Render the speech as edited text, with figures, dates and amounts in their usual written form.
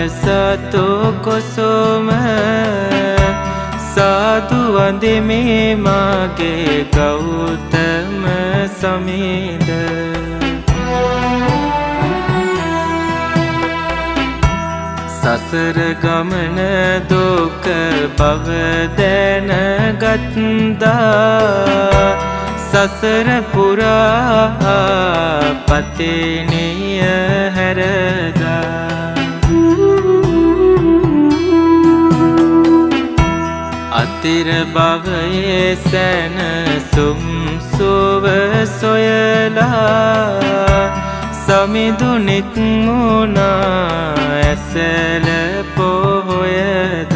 සතු කුසුම සාදු වඳිමි මාගේ ගෞතම සමිඳ සසර ගමන දුක බව දැනගත්තා සසර පුරා පතිනිය හැරදා අතිර භවයේ සැනසුම් සුව සොයලා සමිඳු නික්මුණා ඇසල පොහොයද